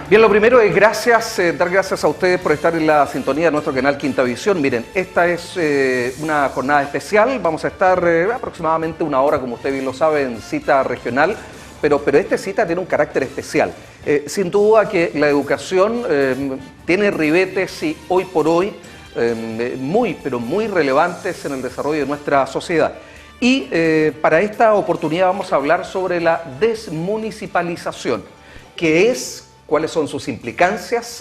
Bien, lo primero es dar gracias a ustedes por estar en la sintonía de nuestro canal Quinta Visión. Miren, esta es una jornada especial, vamos a estar aproximadamente una hora, como ustedes bien lo saben, en cita regional, pero esta cita tiene un carácter especial. Sin duda que la educación tiene ribetes y hoy por hoy pero muy relevantes en el desarrollo de nuestra sociedad. Y para esta oportunidad vamos a hablar sobre la desmunicipalización, que es... cuáles son sus implicancias,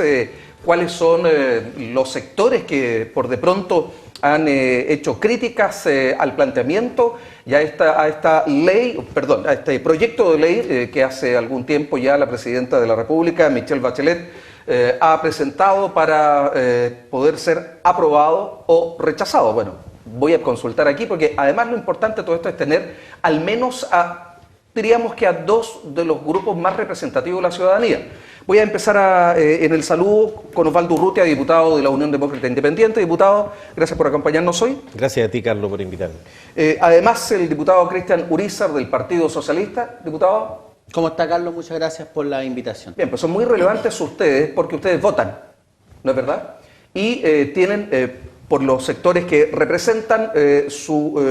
cuáles son los sectores que por de pronto han hecho críticas al planteamiento y a este proyecto de ley que hace algún tiempo ya la Presidenta de la República, Michelle Bachelet, ha presentado para poder ser aprobado o rechazado. Bueno, voy a consultar aquí porque además lo importante de todo esto es tener al menos diríamos que a dos de los grupos más representativos de la ciudadanía. Voy a empezar en el saludo con Osvaldo Urrutia, diputado de la Unión Demócrata Independiente. Diputado, gracias por acompañarnos hoy. Gracias a ti, Carlos, por invitarme. Además, el diputado Cristian Urizar, del Partido Socialista. Diputado. ¿Cómo está, Carlos? Muchas gracias por la invitación. Bien, pues son muy relevantes ustedes porque ustedes votan, ¿no es verdad? Y tienen, por los sectores que representan,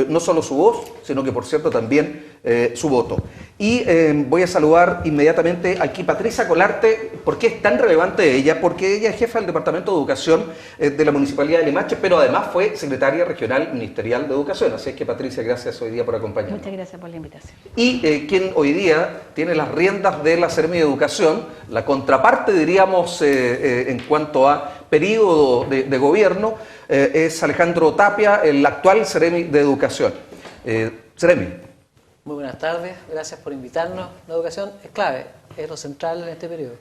no solo su voz, sino que, por cierto, también su voto. Y voy a saludar inmediatamente aquí Patricia Colarte. ¿Por qué es tan relevante ella? Porque ella es jefa del Departamento de Educación de la Municipalidad de Limache, pero además fue secretaria regional ministerial de Educación. Así es que, Patricia, gracias hoy día por acompañarnos. Muchas gracias por la invitación. Y quien hoy día tiene las riendas de la Seremi de Educación, la contraparte, diríamos, en cuanto a periodo de gobierno, es Alejandro Tapia, el actual Seremi de Educación. Seremi. Muy buenas tardes, gracias por invitarnos. La educación es clave, es lo central en este periodo.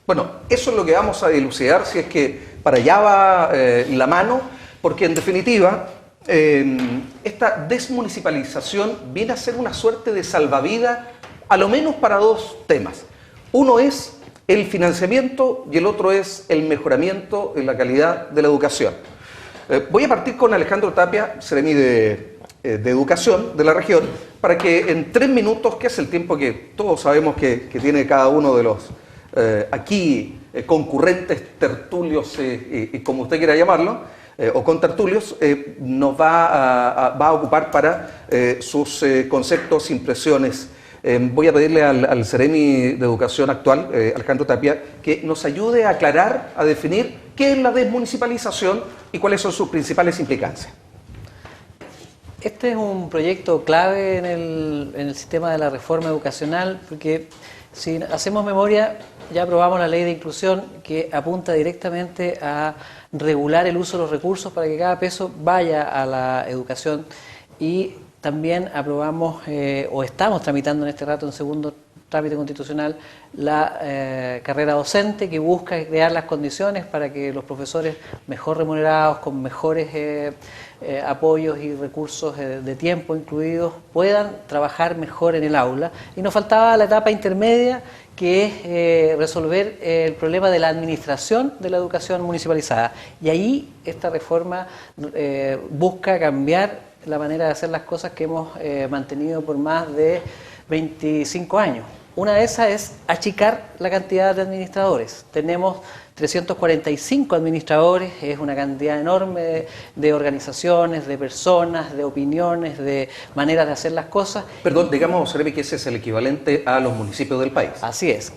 Bueno, eso es lo que vamos a dilucidar, si es que para allá va la mano, porque en definitiva esta desmunicipalización viene a ser una suerte de salvavidas, a lo menos para dos temas. Uno es el financiamiento y el otro es el mejoramiento en la calidad de la educación. Voy a partir con Alejandro Tapia, Seremi de Educación de la región, para que en 3 minutos, que es el tiempo que todos sabemos que tiene cada uno de los concurrentes tertulios, y como usted quiera llamarlo, o contertulios, nos va a ocupar para sus conceptos, impresiones. Voy a pedirle al Seremi de Educación actual, Alejandro Tapia, que nos ayude a aclarar, a definir qué es la desmunicipalización y cuáles son sus principales implicancias. Este es un proyecto clave en el sistema de la reforma educacional, porque si hacemos memoria, ya aprobamos la ley de inclusión que apunta directamente a regular el uso de los recursos para que cada peso vaya a la educación, y también aprobamos o estamos tramitando en este rato en segundo trámite constitucional la carrera docente, que busca crear las condiciones para que los profesores mejor remunerados, con mejores apoyos y recursos de tiempo incluidos, puedan trabajar mejor en el aula. Y nos faltaba la etapa intermedia, que es resolver el problema de la administración de la educación municipalizada. Y ahí esta reforma busca cambiar la manera de hacer las cosas que hemos mantenido por más de 25 años. Una de esas es achicar la cantidad de administradores. Tenemos 345 administradores, es una cantidad enorme de organizaciones, de personas, de opiniones, de maneras de hacer las cosas. Perdón, digamos, Seremi, que ese es el equivalente a los municipios del país. Así es.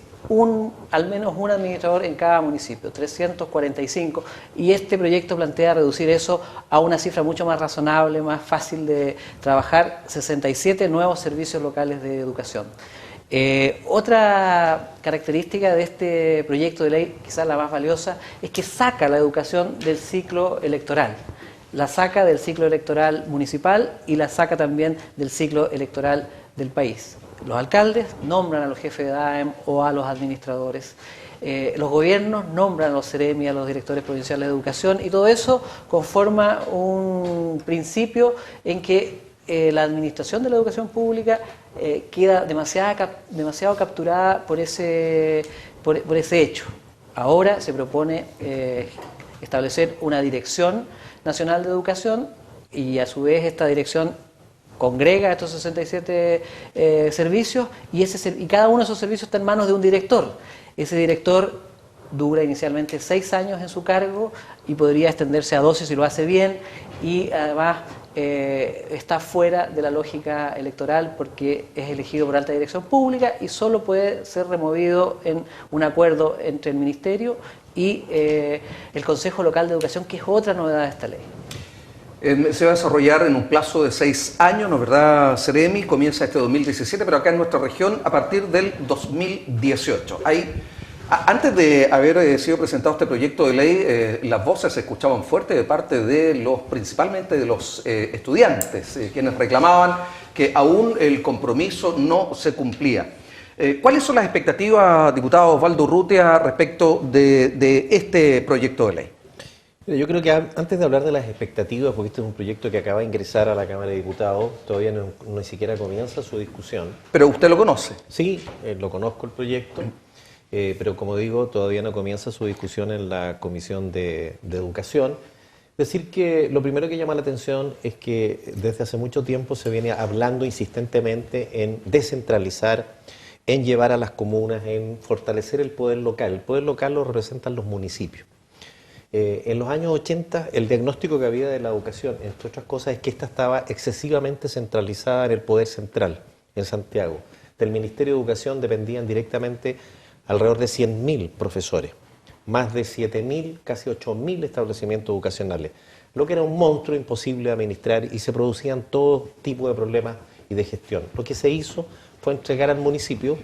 Al menos un administrador en cada municipio, 345, y este proyecto plantea reducir eso a una cifra mucho más razonable, más fácil de trabajar, 67 nuevos servicios locales de educación. Otra característica de este proyecto de ley, quizás la más valiosa, es que saca la educación del ciclo electoral. La saca del ciclo electoral municipal y la saca también del ciclo electoral del país. Los alcaldes nombran a los jefes de DAEM o a los administradores. Los gobiernos nombran a los Seremi, a los directores provinciales de educación, y todo eso conforma un principio en que la administración de la educación pública queda demasiado capturada por ese hecho. Ahora se propone establecer una dirección nacional de educación, y a su vez esta dirección congrega estos 67 servicios, y cada uno de esos servicios está en manos de un director. Ese director dura inicialmente 6 años en su cargo y podría extenderse a 12 si lo hace bien, y además está fuera de la lógica electoral porque es elegido por alta dirección pública y solo puede ser removido en un acuerdo entre el Ministerio y el Consejo Local de Educación, que es otra novedad de esta ley. Se va a desarrollar en un plazo de 6 años, ¿no es verdad, Seremi? Comienza este 2017, pero acá en nuestra región a partir del 2018. Antes de haber sido presentado este proyecto de ley, las voces se escuchaban fuertes de parte de principalmente de los estudiantes, quienes reclamaban que aún el compromiso no se cumplía. ¿Cuáles son las expectativas, diputado Osvaldo Urrutia, respecto de este proyecto de ley? Yo creo que antes de hablar de las expectativas, porque este es un proyecto que acaba de ingresar a la Cámara de Diputados, todavía ni siquiera comienza su discusión. ¿Pero usted lo conoce? Sí, lo conozco el proyecto, pero como digo, todavía no comienza su discusión en la Comisión de Educación. Decir que lo primero que llama la atención es que desde hace mucho tiempo se viene hablando insistentemente en descentralizar, en llevar a las comunas, en fortalecer el poder local. El poder local lo representan los municipios. En los años 80, el diagnóstico que había de la educación, entre otras cosas, es que esta estaba excesivamente centralizada en el poder central, en Santiago. Del Ministerio de Educación dependían directamente alrededor de 100.000 profesores, más de 7.000, casi 8.000 establecimientos educacionales, lo que era un monstruo imposible de administrar y se producían todo tipo de problemas y de gestión. Lo que se hizo fue entregar al municipio,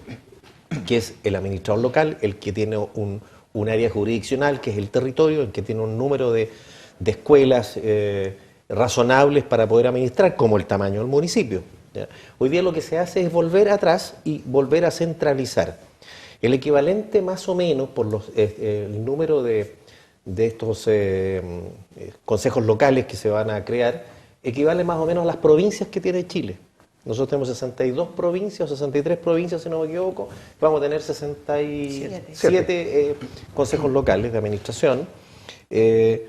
que es el administrador local, el que tiene un área jurisdiccional, que es el territorio, el que tiene un número de escuelas razonables para poder administrar, como el tamaño del municipio. ¿Ya? Hoy día lo que se hace es volver atrás y volver a centralizar. El equivalente más o menos por el número de estos consejos locales que se van a crear, equivale más o menos a las provincias que tiene Chile. Nosotros tenemos 62 provincias o 63 provincias, si no me equivoco, vamos a tener 67 consejos locales de administración.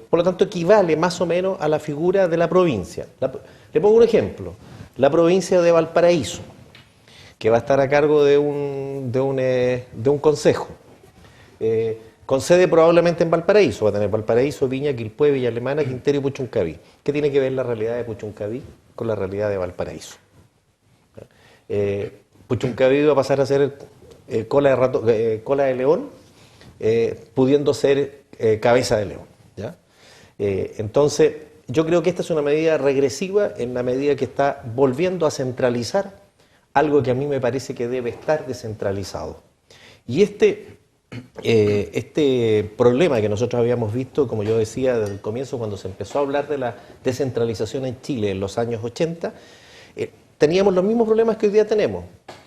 Por lo tanto, equivale más o menos a la figura de la provincia. Le pongo un ejemplo. La provincia de Valparaíso, que va a estar a cargo de un consejo, con sede probablemente en Valparaíso. Va a tener Valparaíso, Viña, Quilpué, Villa Alemana, Quintero y Puchuncaví. ¿Qué tiene que ver la realidad de Puchuncaví con la realidad de Valparaíso? Puchuncaví va a pasar a ser cola de león, pudiendo ser cabeza de león. ¿Ya? Entonces, yo creo que esta es una medida regresiva en la medida que está volviendo a centralizar algo que a mí me parece que debe estar descentralizado. Y este problema que nosotros habíamos visto, como yo decía desde el comienzo, cuando se empezó a hablar de la descentralización en Chile en los años 80, teníamos los mismos problemas que hoy día tenemos.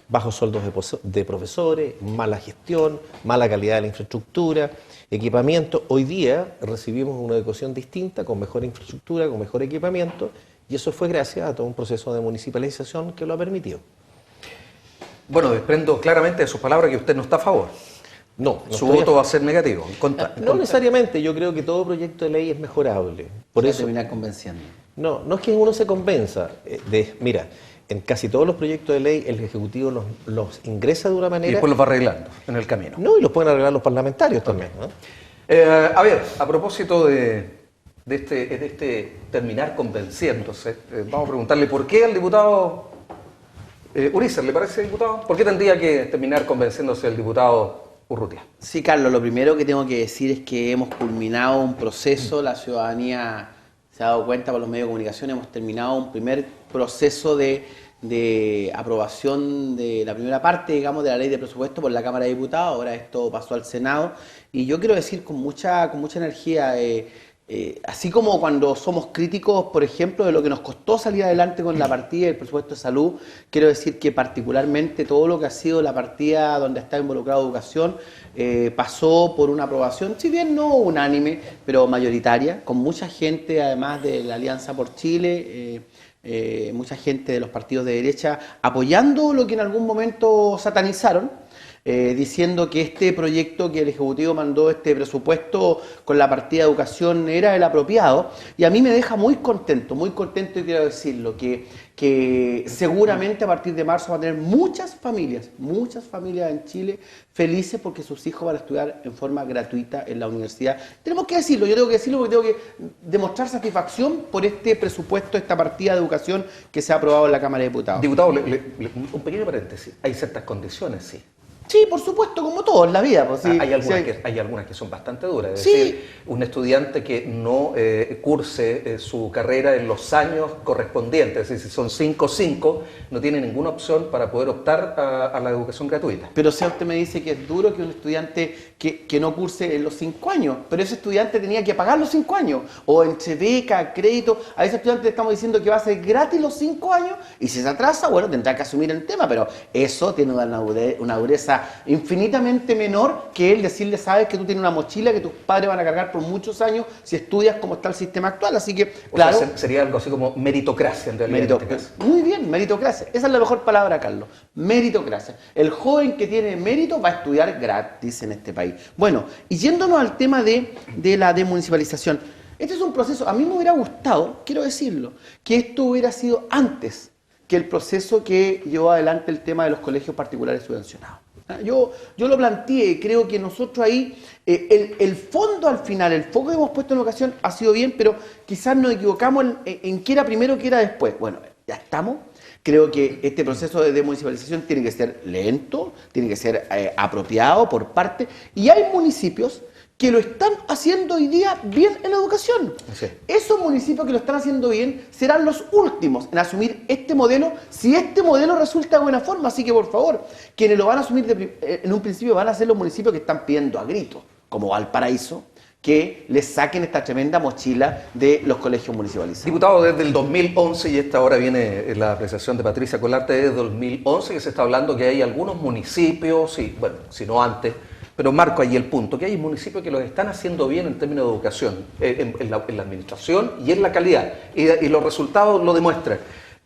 Bajos sueldos de profesores, mala gestión, mala calidad de la infraestructura, equipamiento. Hoy día recibimos una educación distinta, con mejor infraestructura, con mejor equipamiento, y eso fue gracias a todo un proceso de municipalización que lo ha permitido. Bueno, desprendo claramente de sus palabras que usted no está a favor. No, su voto va a ser negativo. No necesariamente, yo creo que todo proyecto de ley es mejorable. Por eso terminar convenciendo. No es que uno se convenza. Mira, en casi todos los proyectos de ley el Ejecutivo los ingresa de una manera... Y después los va arreglando en el camino. No, y los pueden arreglar los parlamentarios también, ¿no? A ver, a propósito de este terminar convenciéndose, vamos a preguntarle por qué al diputado Urizar, ¿le parece, diputado? ¿Por qué tendría que terminar convenciéndose el diputado Urrutia? Sí, Carlos, lo primero que tengo que decir es que hemos culminado un proceso, la ciudadanía se ha dado cuenta por los medios de comunicación, hemos terminado un primer proceso de aprobación de la primera parte, digamos, de la ley de presupuesto por la Cámara de Diputados. Ahora esto pasó al Senado y yo quiero decir con mucha energía, así como cuando somos críticos, por ejemplo, de lo que nos costó salir adelante con la partida del presupuesto de salud, quiero decir que particularmente todo lo que ha sido la partida donde está involucrada educación pasó por una aprobación, si bien no unánime, pero mayoritaria, con mucha gente, además de la Alianza por Chile, mucha gente de los partidos de derecha apoyando lo que en algún momento satanizaron. diciendo que este proyecto que el Ejecutivo mandó, este presupuesto con la partida de educación era el apropiado, y a mí me deja muy contento y quiero decirlo, que seguramente a partir de marzo van a tener muchas familias en Chile felices porque sus hijos van a estudiar en forma gratuita en la universidad. Tenemos que decirlo, yo tengo que decirlo porque tengo que demostrar satisfacción por este presupuesto, esta partida de educación que se ha aprobado en la Cámara de Diputados. Diputado, un pequeño paréntesis. Hay ciertas condiciones, sí. Sí, por supuesto, como todo en la vida. Pues, sí, hay algunas que son bastante duras. Es sí. decir, un estudiante que no curse su carrera en los años correspondientes, es decir, si son 5, no tiene ninguna opción para poder optar a la educación gratuita. Pero si usted me dice que es duro que un estudiante que no curse en los 5 años, pero ese estudiante tenía que pagar los 5 años, o entre beca, crédito, a ese estudiante le estamos diciendo que va a ser gratis los 5 años, y si se atrasa, bueno, tendrá que asumir el tema, pero eso tiene una dureza infinitamente menor que el decirle, sabes que tú tienes una mochila que tus padres van a cargar por muchos años si estudias como está el sistema actual, así que, claro. O sea, sería algo así como meritocracia en realidad. En este caso. Muy bien, meritocracia. Esa es la mejor palabra, Carlos. Meritocracia. El joven que tiene mérito va a estudiar gratis en este país. Bueno, y yéndonos al tema de la desmunicipalización. Este es un proceso, a mí me hubiera gustado, quiero decirlo, que esto hubiera sido antes que el proceso que llevó adelante el tema de los colegios particulares subvencionados. Yo lo planteé y creo que nosotros ahí, el fondo al final, el foco que hemos puesto en educación ha sido bien, pero quizás nos equivocamos en qué era primero, qué era después. Bueno, ya estamos. Creo que este proceso de desmunicipalización tiene que ser lento, tiene que ser apropiado por parte, y hay municipios que lo están haciendo hoy día bien en la educación. Sí. Esos municipios que lo están haciendo bien serán los últimos en asumir este modelo, si este modelo resulta de buena forma. Así que, por favor, quienes lo van a asumir en un principio van a ser los municipios que están pidiendo a gritos, como Valparaíso, que les saquen esta tremenda mochila de los colegios municipalizados. Diputado, desde el 2011, y esta hora viene la apreciación de Patricia Colarte, desde el 2011 que se está hablando que hay algunos municipios, y bueno, si no antes, pero marco ahí el punto, que hay municipios que los están haciendo bien en términos de educación, en la administración y en la calidad, y los resultados lo demuestran.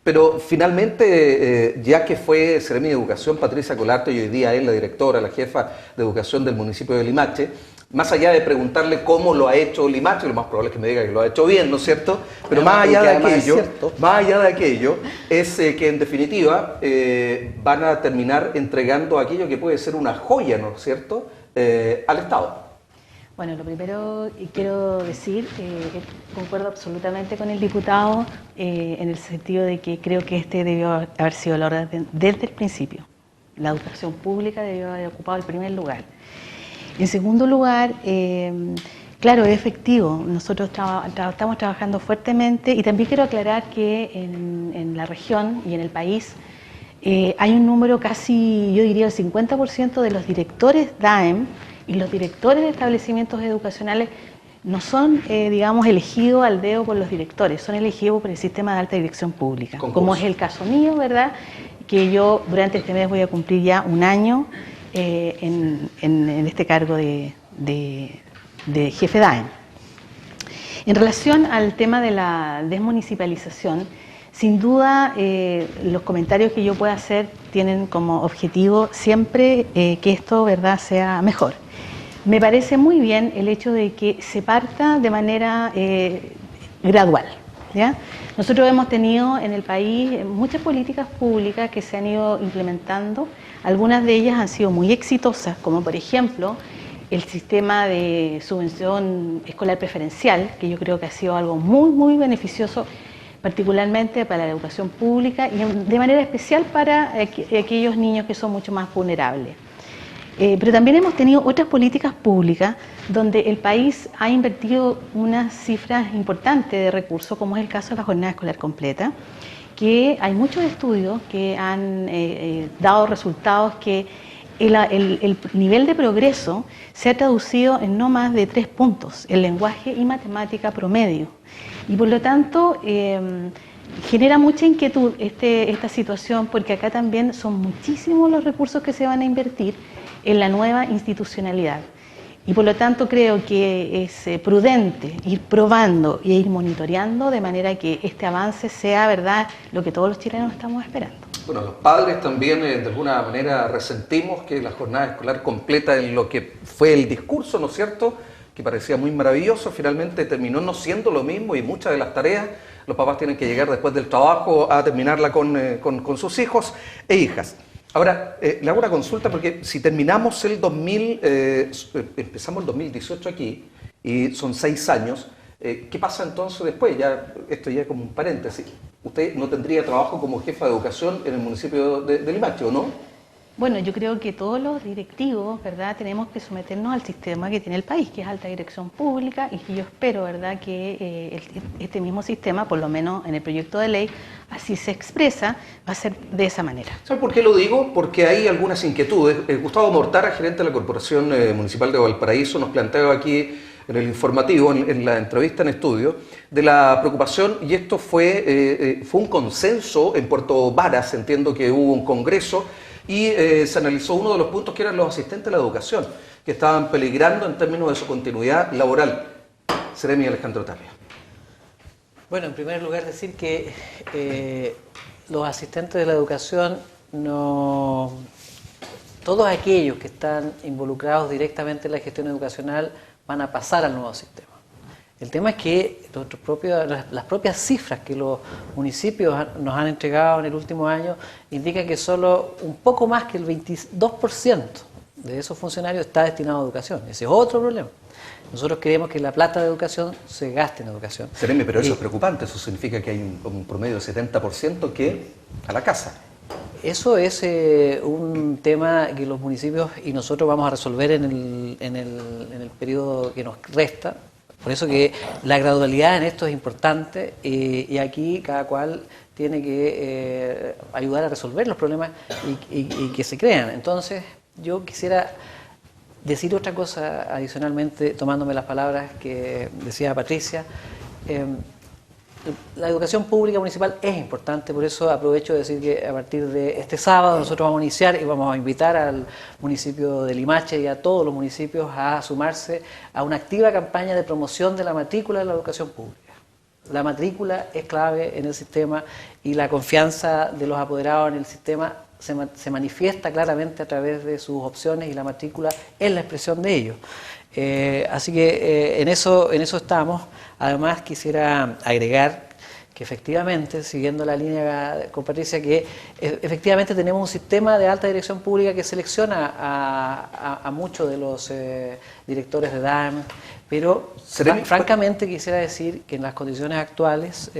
Pero finalmente, ya que fue Seremi de Educación Patricia Colarte y hoy día es la directora, la jefa de educación del municipio de Limache, más allá de preguntarle cómo lo ha hecho Limache, lo más probable es que me diga que lo ha hecho bien, ¿no es cierto? Pero más allá de aquello, es que en definitiva van a terminar entregando aquello que puede ser una joya, ¿no es cierto?, al Estado. Bueno, lo primero quiero decir que concuerdo absolutamente con el diputado en el sentido de que creo que este debió haber sido la orden desde el principio. La educación pública debió haber ocupado el primer lugar. En segundo lugar, claro, es efectivo. Nosotros estamos trabajando fuertemente y también quiero aclarar que en la región y en el país hay un número casi, yo diría el 50% de los directores DAEM y los directores de establecimientos educacionales no son, digamos, elegidos al dedo por los directores, son elegidos por el sistema de alta dirección pública. Concurso. Como es el caso mío, ¿verdad? Que yo durante este mes voy a cumplir ya un año en este cargo de jefe DAEM. En relación al tema de la desmunicipalización, sin duda los comentarios que yo pueda hacer tienen como objetivo siempre que esto, ¿verdad?, sea mejor. Me parece muy bien el hecho de que se parta de manera gradual, ¿ya? Nosotros hemos tenido en el país muchas políticas públicas que se han ido implementando. Algunas de ellas han sido muy exitosas, como por ejemplo el sistema de subvención escolar preferencial, que yo creo que ha sido algo muy, muy beneficioso, particularmente para la educación pública y de manera especial para aquellos niños que son mucho más vulnerables. Pero también hemos tenido otras políticas públicas donde el país ha invertido unas cifras importantes de recursos, como es el caso de la jornada escolar completa, que hay muchos estudios que han dado resultados que el nivel de progreso se ha traducido en no más de 3 puntos en lenguaje y matemática promedio. Y por lo tanto genera mucha inquietud esta situación, porque acá también son muchísimos los recursos que se van a invertir en la nueva institucionalidad. Y por lo tanto creo que es prudente ir probando e ir monitoreando de manera que este avance sea, ¿verdad?, lo que todos los chilenos estamos esperando. bueno, los padres también de alguna manera resentimos que la jornada escolar completa en lo que fue el discurso, ¿no es cierto?, que parecía muy maravilloso, finalmente terminó no siendo lo mismo y muchas de las tareas los papás tienen que llegar después del trabajo a terminarla con sus hijos e hijas. Ahora, le hago una consulta porque si terminamos empezamos el 2018 aquí y son 6 años, ¿qué pasa entonces después? Ya, esto ya es como un paréntesis. Usted no tendría trabajo como jefa de educación en el municipio de Limache, ¿o no? Bueno, yo creo que todos los directivos, ¿verdad?, tenemos que someternos al sistema que tiene el país, que es alta dirección pública, y que yo espero, ¿verdad?, que este mismo sistema, por lo menos en el proyecto de ley, así se expresa, va a ser de esa manera. ¿Sabe por qué lo digo? Porque hay algunas inquietudes. Gustavo Mortara, gerente de la Corporación Municipal de Valparaíso, nos planteaba aquí en el informativo, en la entrevista en estudio, de la preocupación, y esto fue un consenso en Puerto Varas, entiendo que hubo un congreso, y se analizó uno de los puntos que eran los asistentes de la educación, que estaban peligrando en términos de su continuidad laboral. Seremi Alejandro Tapia. Bueno, en primer lugar decir que los asistentes de la educación, todos aquellos que están involucrados directamente en la gestión educacional van a pasar al nuevo sistema. El tema es que las propias cifras que los municipios nos han entregado en el último año indican que solo un poco más que el 22% de esos funcionarios está destinado a educación. Ese es otro problema. Nosotros queremos que la plata de educación se gaste en educación. Seremi, pero eso es preocupante. Eso significa que hay un promedio de 70% que a la casa. Eso es un tema que los municipios y nosotros vamos a resolver en el periodo que nos resta. Por eso que la gradualidad en esto es importante y aquí cada cual tiene que ayudar a resolver los problemas y que se crean. Entonces yo quisiera decir otra cosa adicionalmente, tomándome las palabras que decía Patricia. La educación pública municipal es importante, por eso aprovecho de decir que a partir de este sábado nosotros vamos a iniciar y vamos a invitar al municipio de Limache y a todos los municipios a sumarse a una activa campaña de promoción de la matrícula de la educación pública. La matrícula es clave en el sistema y la confianza de los apoderados en el sistema se manifiesta claramente a través de sus opciones y la matrícula es la expresión de ello. Así que en eso estamos. Además quisiera agregar que efectivamente, siguiendo la línea con Patricia, que efectivamente tenemos un sistema de alta dirección pública que selecciona a muchos de los directores de DAEM, pero francamente quisiera decir que en las condiciones actuales,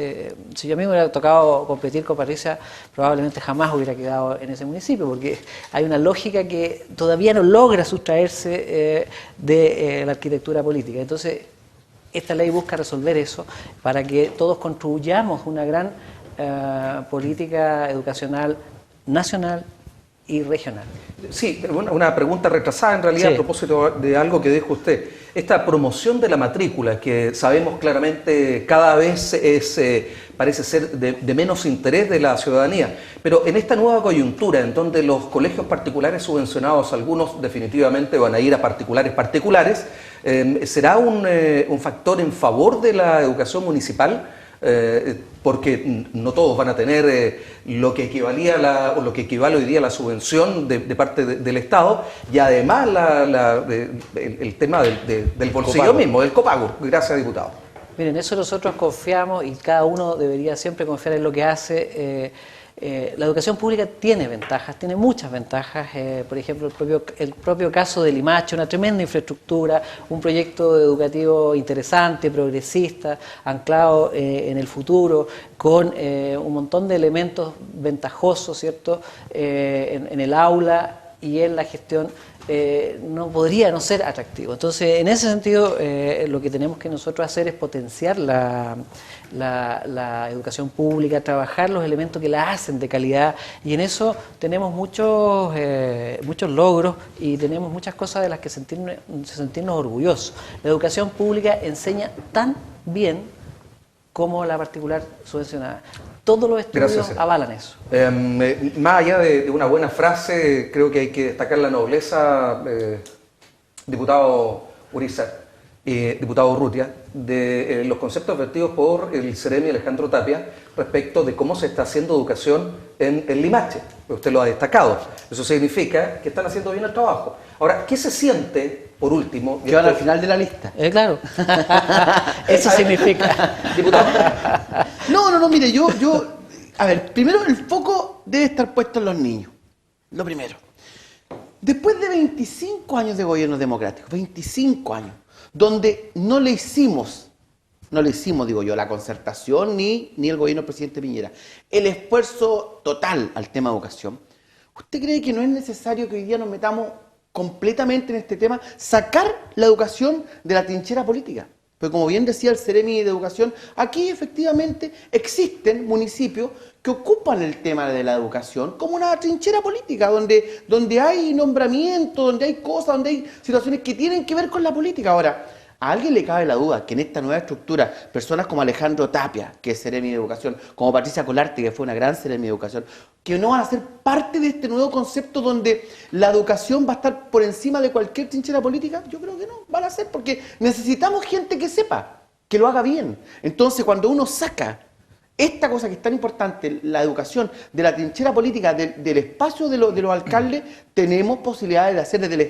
si yo a mí me hubiera tocado competir con Patricia, probablemente jamás hubiera quedado en ese municipio, porque hay una lógica que todavía no logra sustraerse de la arquitectura política. Entonces, esta ley busca resolver eso para que todos construyamos una gran política educacional nacional y regional. Sí, una pregunta retrasada en realidad, sí, a propósito de algo que dijo usted. Esta promoción de la matrícula, que sabemos claramente cada vez parece ser de menos interés de la ciudadanía, pero en esta nueva coyuntura en donde los colegios particulares subvencionados, algunos definitivamente van a ir a particulares, ¿será un factor en favor de la educación municipal? Porque no todos van a tener lo que equivale hoy día a la subvención de parte del Estado, y además el tema del bolsillo copago mismo, del copago. Gracias, diputado. Miren, eso nosotros confiamos y cada uno debería siempre confiar en lo que hace. La educación pública tiene ventajas, tiene muchas ventajas, por ejemplo el propio caso de Limache, una tremenda infraestructura, un proyecto educativo interesante, progresista, anclado en el futuro, con un montón de elementos ventajosos, ¿cierto?, en el aula y en la gestión. No podría no ser atractivo. Entonces, en ese sentido, lo que tenemos que nosotros hacer es potenciar la educación pública, trabajar los elementos que la hacen de calidad, y en eso tenemos muchos logros y tenemos muchas cosas de las que sentirnos orgullosos. La educación pública enseña tan bien como la particular subvencionada. Todos los estudios avalan eso. Más allá de una buena frase, creo que hay que destacar la nobleza, diputado Urizar. diputado Urrutia, de los conceptos vertidos por el Ceremi Alejandro Tapia respecto de cómo se está haciendo educación en Limache. Usted lo ha destacado. Eso significa que están haciendo bien el trabajo. Ahora, ¿qué se siente, por último? Que van al final de la lista. Claro. Eso significa. Diputado. No, mire, a ver, primero el foco debe estar puesto en los niños. Lo primero. Después de 25 años de gobierno democrático, 25 años, donde no le hicimos, digo yo, la concertación ni el gobierno del presidente Piñera, el esfuerzo total al tema educación, ¿usted cree que no es necesario que hoy día nos metamos completamente en este tema, sacar la educación de la trinchera política? Pero como bien decía el Ceremi de Educación, aquí efectivamente existen municipios que ocupan el tema de la educación como una trinchera política, donde hay nombramientos, donde hay cosas, donde hay situaciones que tienen que ver con la política. Ahora, a alguien le cabe la duda que en esta nueva estructura, personas como Alejandro Tapia, que es Ceremi de Educación, como Patricia Colarte, que fue una gran Ceremi de Educación, que no van a ser parte de este nuevo concepto donde la educación va a estar por encima de cualquier trinchera política. Yo creo que no, van a ser, porque necesitamos gente que sepa, que lo haga bien. Entonces, cuando uno saca esta cosa que es tan importante, la educación, de la trinchera política, del espacio de los alcaldes, tenemos posibilidades de hacer desde el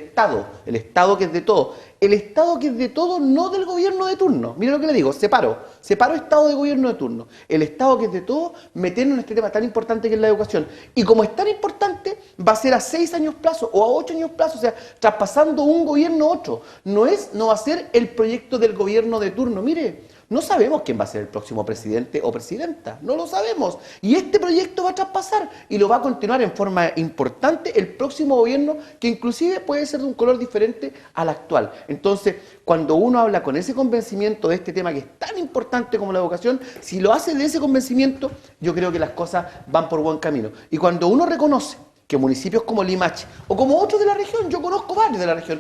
Estado que es de todo. El Estado que es de todo, no del gobierno de turno. Mire lo que le digo, separo Estado de gobierno de turno. El Estado que es de todo, meternos en este tema tan importante que es la educación. Y como es tan importante, va a ser a 6 años plazo o a 8 años plazo, o sea, traspasando un gobierno a otro. No va a ser el proyecto del gobierno de turno. Mire, no sabemos quién va a ser el próximo presidente o presidenta, no lo sabemos. Y este proyecto va a traspasar y lo va a continuar en forma importante el próximo gobierno, que inclusive puede ser de un color diferente al actual. Entonces, cuando uno habla con ese convencimiento de este tema que es tan importante como la educación, si lo hace de ese convencimiento, yo creo que las cosas van por buen camino. Y cuando uno reconoce que municipios como Limache o como otros de la región, yo conozco varios de la región,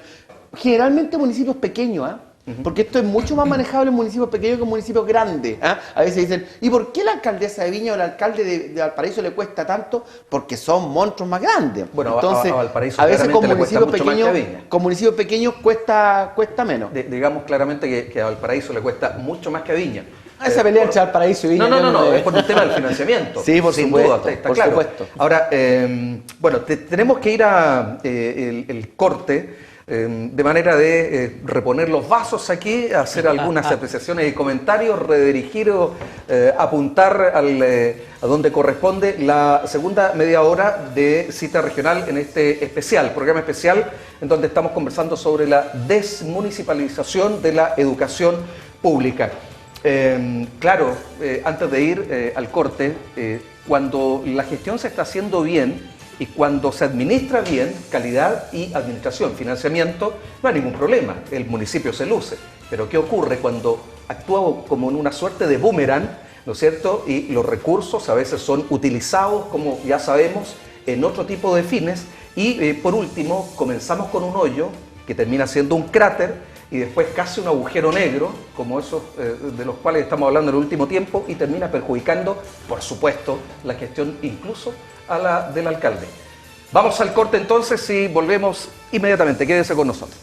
generalmente municipios pequeños, porque esto es mucho más manejable en municipios pequeños que en municipios grandes. A veces dicen, ¿y por qué la alcaldesa de Viña o el alcalde de Valparaíso le cuesta tanto? Porque son monstruos más grandes. Bueno, entonces, a Valparaíso a veces con le cuesta municipios, mucho más que a Viña. con municipios pequeños cuesta menos. Digamos claramente que a Valparaíso le cuesta mucho más que a Viña. Esa pelea entre Valparaíso y Viña. No, es por el tema del financiamiento. Sí, por sin supuesto, duda, está por claro. supuesto. Ahora, bueno, tenemos que ir a el corte. De manera de reponer los vasos aquí, hacer algunas apreciaciones y comentarios, redirigir o apuntar a donde corresponde la segunda media hora de Cita Regional en este programa especial, en donde estamos conversando sobre la desmunicipalización de la educación pública. Claro, antes de ir al corte, cuando la gestión se está haciendo bien, y cuando se administra bien, calidad y administración, financiamiento, no hay ningún problema, el municipio se luce. Pero ¿qué ocurre cuando actúa como en una suerte de boomerang, ¿no es cierto? Y los recursos a veces son utilizados, como ya sabemos, en otro tipo de fines. Y por último, comenzamos con un hoyo que termina siendo un cráter y después casi un agujero negro, como esos de los cuales estamos hablando en el último tiempo, y termina perjudicando, por supuesto, la gestión incluso a la del alcalde. Vamos al corte entonces y volvemos inmediatamente. Quédese con nosotros.